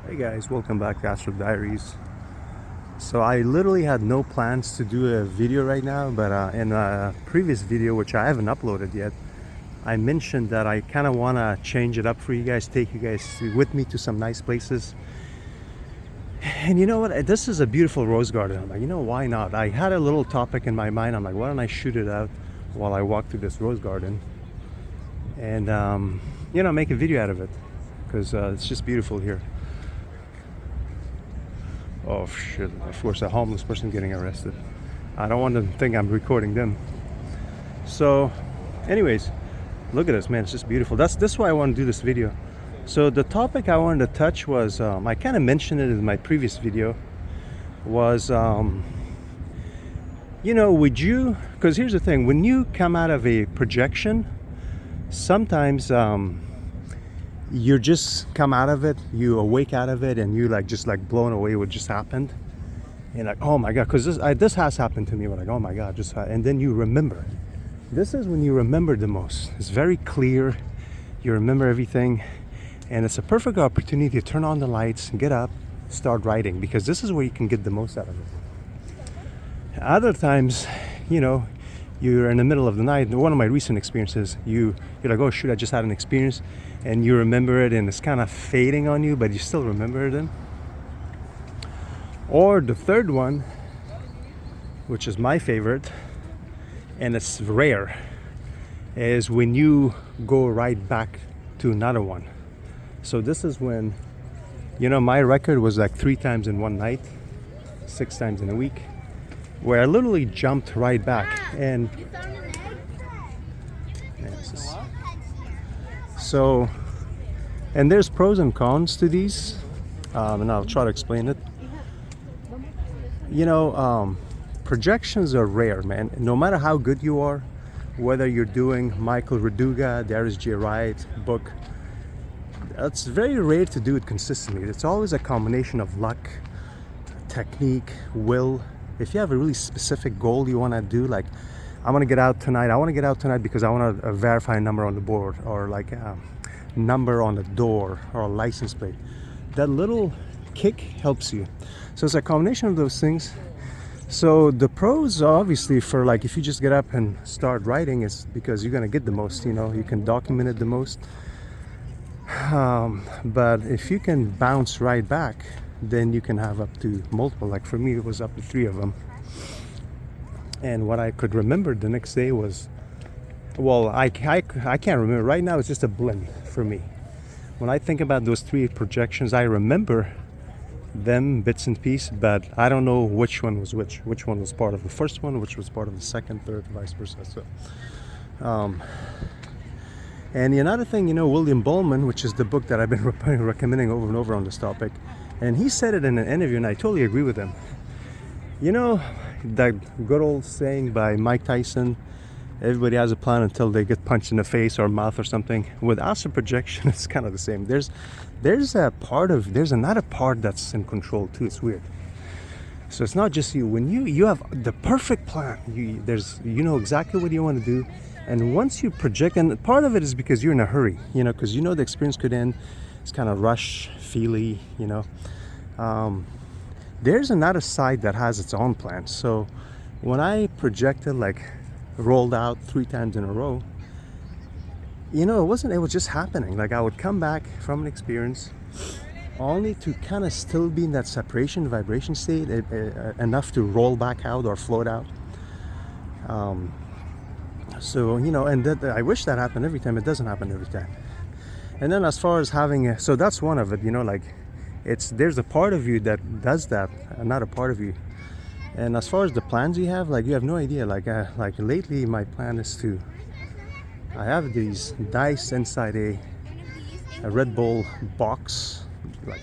Hey guys, welcome back to Astral Diaries. So I literally had no plans to do a video right now, but in a previous video, which I haven't uploaded yet, I mentioned that I kind of want to change it up for you guys, take you guys with me to some nice places. And you know what? This is a beautiful rose garden. I'm like, why not? I had a little topic in my mind. I'm like, why don't I shoot it out while I walk through this rose garden and, make a video out of it, because it's just beautiful here. Oh shit, of course, a homeless person getting arrested. I don't want them to think I'm recording them. So, anyways, look at this, man. It's just beautiful. That's why I want to do this video. So the topic I wanted to touch was, I kind of mentioned it in my previous video, was, would you, because here's the thing, when you come out of a projection, sometimes, you just come out of it, you awake out of it, and you just blown away what just happened. And like, oh my God, because this has happened to me. We're like, oh my God, and then you remember. This is when you remember the most. It's very clear. You remember everything, and it's a perfect opportunity to turn on the lights and get up, start writing, because this is where you can get the most out of it. Other times, you're in the middle of the night. One of my recent experiences, you're like, oh shoot, I just had an experience, and you remember it, and it's kind of fading on you, but you still remember it. Or the third one, which is my favorite, and it's rare, is when you go right back to another one. So this is when, my record was like 3 times in one night, 6 times in a week, where I literally jumped right back. And so, and there's pros and cons to these, and I'll try to explain it. Projections are rare, man. No matter how good you are, whether you're doing Michael Raduga, Darius Wright book, it's very rare to do it consistently. It's always a combination of luck, technique, will. If you have a really specific goal you want to do, like, I want to get out tonight because I want to verify a number on the board, or like a number on the door, or a license plate, that little kick helps you. So it's a combination of those things. So the pros, obviously, for like, if you just get up and start writing, is because you're going to get the most, you can document it the most. But if you can bounce right back, then you can have up to multiple. Like for me, it was up to 3 of them. And what I could remember the next day was, well, I can't remember. Right now, it's just a blend for me. When I think about those 3 projections, I remember them bits and pieces, but I don't know which one was which. Which one was part of the first one, which was part of the second, third, vice versa. So, and another thing, William Buhlman, which is the book that I've been recommending over and over on this topic, and he said it in an interview, and I totally agree with him. That good old saying by Mike Tyson, everybody has a plan until they get punched in the face or mouth or something. With astral projection, it's kind of the same. There's another part that's in control too. It's weird. So it's not just you. When you have the perfect plan, you know exactly what you want to do, and once you project, and part of it is because you're in a hurry, because the experience could end. It's kind of rush, feely, There's another side that has its own plan. So when I projected, rolled out 3 times in a row, it was just happening. Like, I would come back from an experience only to kind of still be in that separation vibration state, enough to roll back out or float out. So, and that, I wish that happened every time. It doesn't happen every time. And then as far as having so that's one of it, there's a part of you that does that, another part of you. And as far as the plans you have no idea. Like lately, my plan is I have these dice inside a Red Bull box, like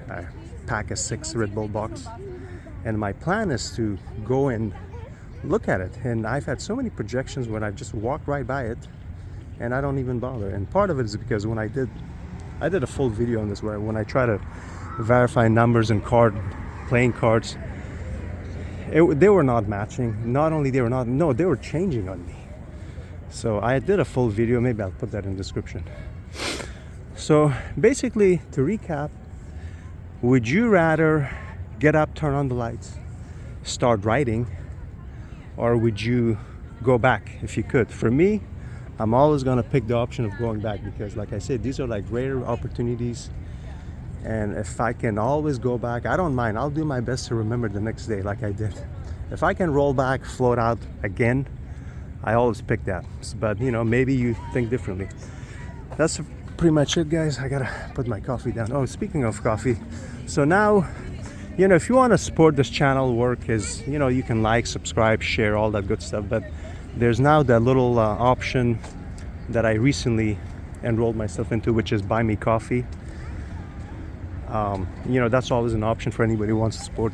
a pack of 6 Red Bull box. And my plan is to go and look at it. And I've had so many projections when I've just walked right by it, and I don't even bother. And part of it is because when I did a full video on this, where when I try to verify numbers and playing cards, they were not matching. Not only they were changing on me. So I did a full video. Maybe I'll put that in the description. So basically, to recap, would you rather get up, turn on the lights, start writing, or would you go back if you could? For me, I'm always going to pick the option of going back, because like I said, these are like rare opportunities, and if I can always go back, I don't mind. I'll do my best to remember the next day like I did. If I can roll back, float out again, I always pick that. But you know, maybe you think differently. That's pretty much it, guys. I gotta put my coffee down. Oh, speaking of coffee, so now, you know, if you want to support this channel work, is, you know, you can like, subscribe, share, all that good stuff. But there's now that little option that I recently enrolled myself into, which is buy me coffee. You know, that's always an option for anybody who wants to support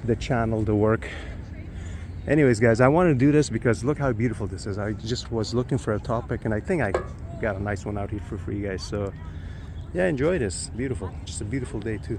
the channel, the work. Anyways, guys, I want to do this because look how beautiful this is. I just was looking for a topic, and I think I got a nice one out here for you guys. So yeah, enjoy this. Beautiful. Just a beautiful day too.